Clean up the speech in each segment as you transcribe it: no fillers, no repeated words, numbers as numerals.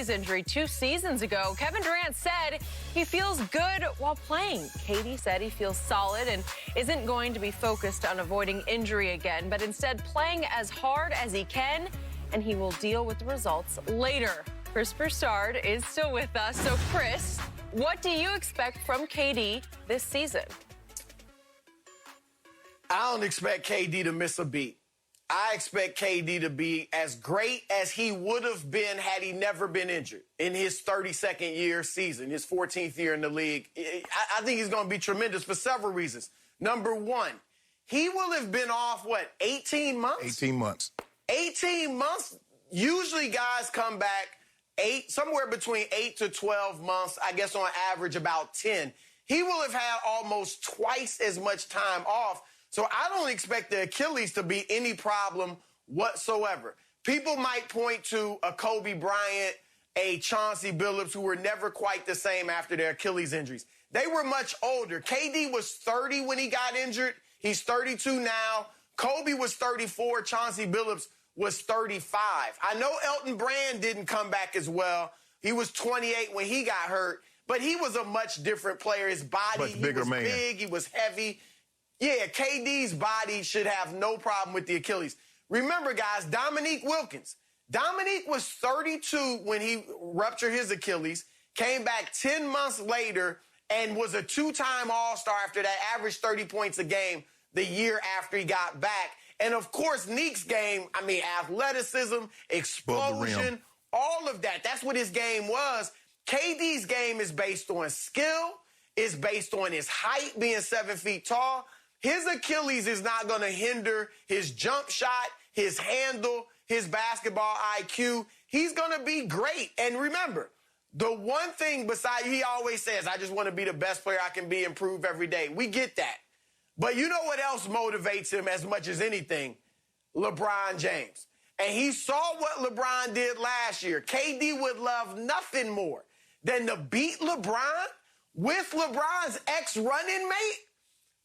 Achilles injury 2 seasons ago, Kevin Durant said he feels good while playing. KD said he feels solid and isn't going to be focused on avoiding injury again, but instead playing as hard as he can, and he will deal with the results later. Chris Broussard is still with us. So, Chris, what do you expect from KD this season? I don't expect KD to miss a beat. I expect KD to be as great as he would have been had he never been injured in his 32nd year season, his 14th year in the league. I think he's going to be tremendous for several reasons. Number one, he will have been off, 18 months? 18 months. 18 months? Usually guys come back somewhere between 8 to 12 months, I guess on average about 10. He will have had almost twice as much time off. So I don't expect the Achilles to be any problem whatsoever. People might point to a Kobe Bryant, a Chauncey Billups, who were never quite the same after their Achilles injuries. They were much older. KD was 30 when he got injured. He's 32 now. Kobe was 34. Chauncey Billups was 35. I know Elton Brand didn't come back as well. He was 28 when he got hurt, but he was a much different player. His body, much bigger he was big, he was heavy. Yeah, KD's body should have no problem with the Achilles. Remember, guys, Dominique Wilkins. Dominique was 32 when he ruptured his Achilles, came back 10 months later, and was a two-time All-Star after that, averaged 30 points a game the year after he got back. And, of course, Nick's game, athleticism, explosion, all of that. That's what his game was. KD's game is based on skill, is based on his height, being 7 feet tall. His Achilles is not going to hinder his jump shot, his handle, his basketball IQ. He's going to be great. And remember, the one thing besides, he always says, I just want to be the best player I can be, improve every day. We get that. But you know what else motivates him as much as anything? LeBron James. And he saw what LeBron did last year. KD would love nothing more than to beat LeBron with LeBron's ex-running mate.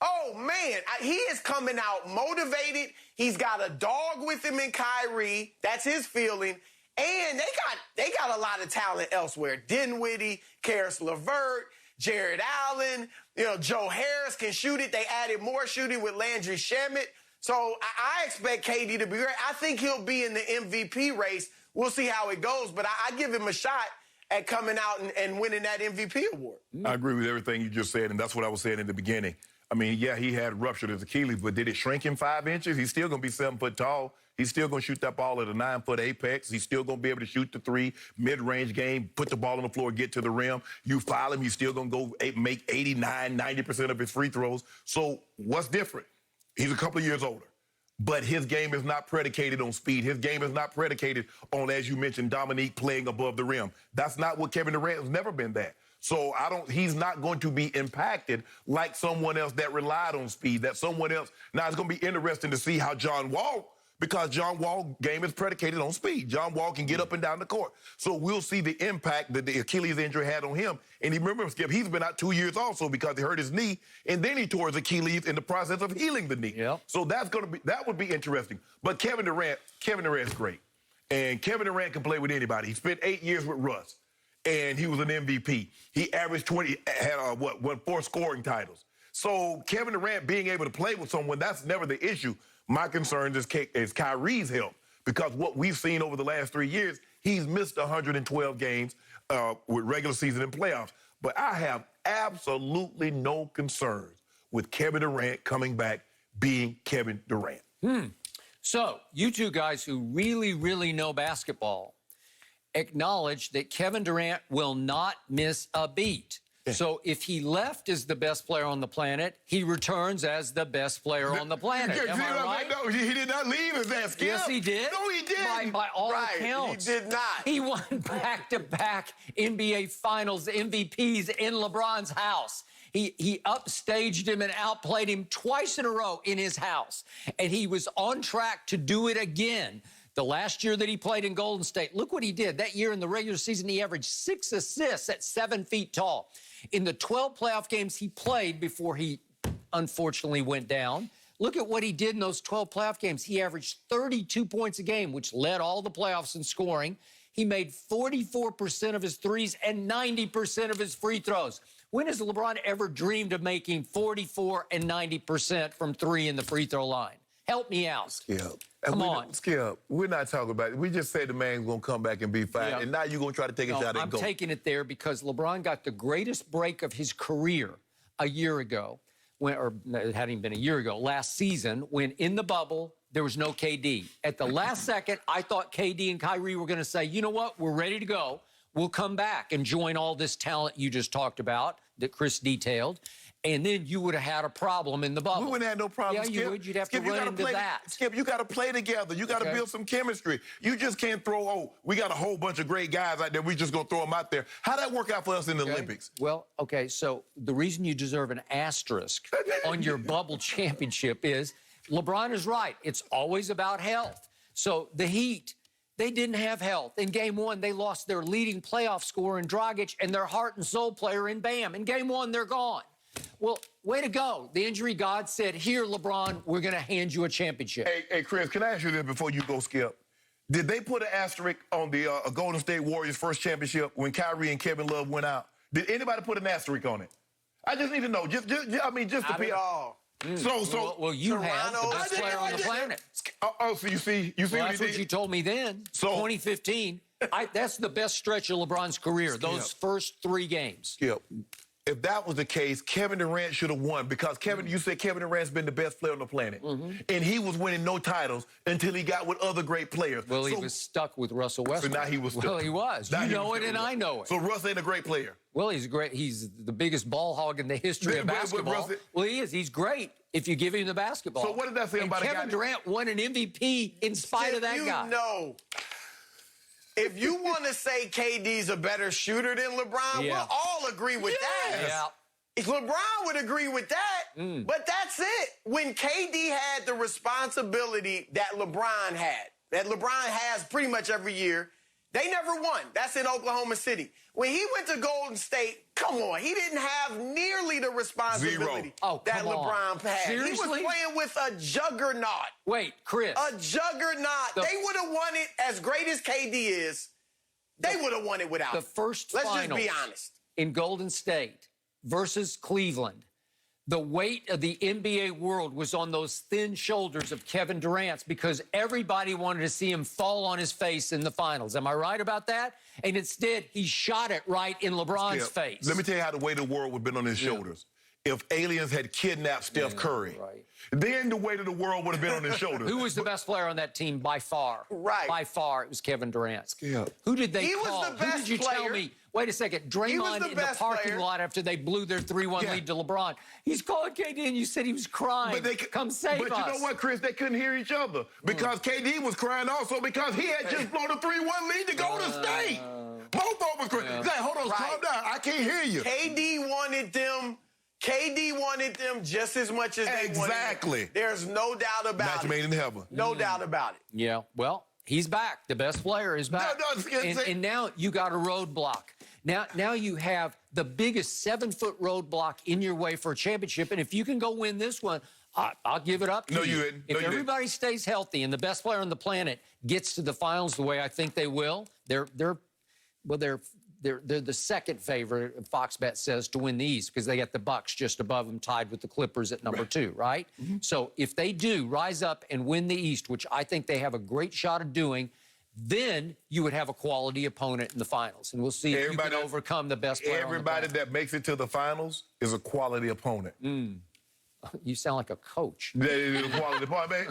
Oh, man, he is coming out motivated. He's got a dog with him in Kyrie. That's his feeling. And they got a lot of talent elsewhere. Dinwiddie, Karis LeVert, Jared Allen, Joe Harris can shoot it. They added more shooting with Landry Shamet. So I expect KD to be great. I think he'll be in the MVP race. We'll see how it goes, but I give him a shot at coming out and winning that MVP award. I agree with everything you just said, and that's what I was saying in the beginning. Yeah, he had ruptured his Achilles, but did it shrink him 5 inches? He's still going to be 7 foot tall. He's still going to shoot that ball at a 9-foot apex. He's still going to be able to shoot the three, mid-range game, put the ball on the floor, get to the rim. You foul him, he's still going to go make 89, 90% of his free throws. So what's different? He's a couple of years older. But his game is not predicated on speed. His game is not predicated on, as you mentioned, Dominique playing above the rim. That's not what Kevin Durant has never been that. So he's not going to be impacted like someone else that relied on speed, that someone else. Now, it's going to be interesting to see how John Wall, because John Wall's game is predicated on speed. John Wall can get up and down the court. So we'll see the impact that the Achilles injury had on him. And remember, Skip, he's been out 2 years also because he hurt his knee, and then he tore his Achilles in the process of healing the knee. Yep. So that would be interesting. But Kevin Durant's great. And Kevin Durant can play with anybody. He spent 8 years with Russ, and he was an MVP. He averaged 4 scoring titles. So Kevin Durant being able to play with someone, that's never the issue. My concern is Kyrie's health, because what we've seen over the last 3 years, he's missed 112 games with regular season and playoffs. But I have absolutely no concerns with Kevin Durant coming back being Kevin Durant. So you two guys who really, really know basketball acknowledge that Kevin Durant will not miss a beat. So if he left as the best player on the planet, he returns as the best player on the planet. Am I right? No, he did not leave as that, Skip. Yes, he did. No, he didn't. By all accounts. He did not. He won back-to-back NBA Finals MVPs in LeBron's house. He upstaged him and outplayed him twice in a row in his house. And he was on track to do it again the last year that he played in Golden State. Look what he did. That year in the regular season, he averaged 6 assists at 7 feet tall. In the 12 playoff games he played before he unfortunately went down, look at what he did in those 12 playoff games. He averaged 32 points a game, which led all the playoffs in scoring. He made 44% of his threes and 90% of his free throws. When has LeBron ever dreamed of making 44 and 90% from three in the free throw line? Help me out. Skip. Come on. Skip, we're not talking about it. We just said the man's going to come back and be fine, and now you're going to try to take a shot and go. I'm taking it there because LeBron got the greatest break of his career a year ago, or it hadn't even been a year ago, last season, when in the bubble, there was no KD. At the last second, I thought KD and Kyrie were going to say, you know what, we're ready to go. We'll come back and join all this talent you just talked about that Chris detailed. And then you would have had a problem in the bubble. We wouldn't have no problem, Yeah, Skip. you would. You'd have Skip, to run into that. Skip, you got to play together. You got to build some chemistry. You just can't throw, we got a whole bunch of great guys out there. We just going to throw them out there. How'd that work out for us in the Olympics? Well, okay, so the reason you deserve an asterisk on your bubble championship is LeBron is right. It's always about health. So the Heat, they didn't have health. In Game 1, they lost their leading playoff scorer in Dragic and their heart and soul player in Bam. In Game 1, they're gone. Well, way to go. The injury god said, here, LeBron, we're going to hand you a championship. Hey, Chris, can I ask you this before you go, Skip? Did they put an asterisk on the Golden State Warriors' first championship when Kyrie and Kevin Love went out? Did anybody put an asterisk on it? I just need to know. Just to be all. Well, you have the best player on the planet. So you see That's what you told me then. So 2015. That's the best stretch of LeBron's career. Skip. Those first 3 games. Skip. If that was the case, Kevin Durant should have won because you said Kevin Durant's been the best player on the planet. And he was winning no titles until he got with other great players. Well, he was stuck with Russell Westbrook. So now he was stuck. Well, he was. You know it and I know it. So Russ ain't a great player. Well, he's great. He's the biggest ball hog in the history of basketball. Well, he is. He's great if you give him the basketball. So what did that say about Kevin Durant won an MVP in spite of that guy. If you want to say KD's a better shooter than LeBron, we'll all agree with that. Yeah. If LeBron would agree with that, but that's it. When KD had the responsibility that LeBron had, that LeBron has pretty much every year, they never won. That's in Oklahoma City. When he went to Golden State, come on, he didn't have nearly the responsibility that LeBron had. Seriously? He was playing with a juggernaut. Wait, Chris. A juggernaut. They would have won it as great as KD is. They would have won it without him. The first Let's finals just be honest. in Golden State versus Cleveland, the weight of the NBA world was on those thin shoulders of Kevin Durant because everybody wanted to see him fall on his face in the finals. Am I right about that? And instead, he shot it right in LeBron's face. Let me tell you how the weight of the world would have been on his shoulders. If aliens had kidnapped Steph Curry, then the weight of the world would have been on his shoulders. Who was the best player on that team by far? Right. By far, it was Kevin Durant. Yeah. Who did they He call? was the best Who did you player. tell me? Wait a second. Draymond in the parking lot after they blew their 3-1 lead to LeBron. He's calling KD, and you said he was crying. Come save us. But you know what, Chris? They couldn't hear each other because KD was crying also because he had just blown a 3-1 lead to Golden State. Both of them were crying. He's like, hold on, calm down. I can't hear you. KD wanted them just as much as they wanted him. There's no doubt about Match it. made in heaven. No doubt about it. Yeah, well, he's back. The best player is back. And now you got a roadblock. Now you have the biggest 7-foot roadblock in your way for a championship. And if you can go win this one, I'll give it up to you. You didn't. If everybody stays healthy and the best player on the planet gets to the finals the way I think they will, they're the second favorite, Fox Bet says, to win the East because they got the Bucks just above them, tied with the Clippers at number 2, right? So if they do rise up and win the East, which I think they have a great shot of doing, then you would have a quality opponent in the finals. And we'll see if you can overcome the best player Everybody that makes it to the finals is a quality opponent. You sound like a coach. Quality opponent.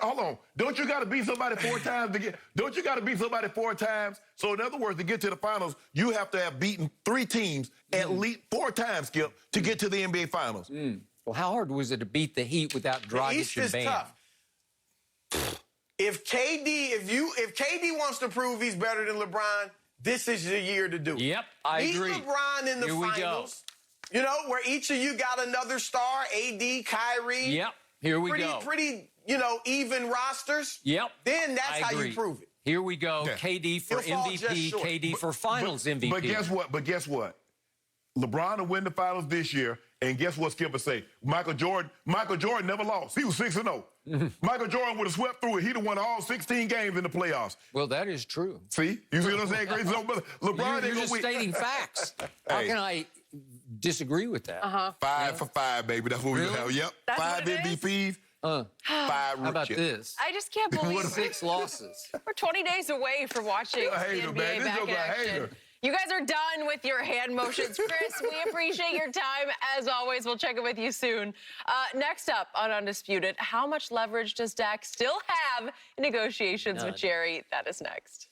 Hold on. Don't you got to beat somebody 4 times to get? Don't you got to beat somebody 4 times? So in other words, to get to the finals, you have to have beaten 3 teams at least 4 times, Skip, to get to the NBA Finals. Well, how hard was it to beat the Heat without Dragic and Bam? Tough. If KD wants to prove he's better than LeBron, this is the year to do it. Yep, I agree. Beat LeBron in the finals. You know, where each of you got another star, AD, Kyrie. Yep, here we go. Pretty, even rosters. Yep. Then that's how you prove it. Here we go. KD for MVP, KD for Finals MVP. But guess what? LeBron will win the finals this year. And guess what Skipper say? Michael Jordan never lost. He was 6-0. Michael Jordan would have swept through it. He'd have won all 16 games in the playoffs. Well, that is true. See? You see what I'm saying, Grace? So, LeBron You're just stating facts. How can I disagree with that? 5 for 5, baby. That's what we have. Yep. That's 5 what it is? MVPs. 5 How about chips. this? I just can't believe 6 losses. we're 20 days away from watching You're a the hater, NBA man. This back is in a action. hater. You guys are done with your hand motions. Chris, we appreciate your time. As always, we'll check in with you soon. Next up on Undisputed, how much leverage does Dak still have in negotiations with Jerry? That is next.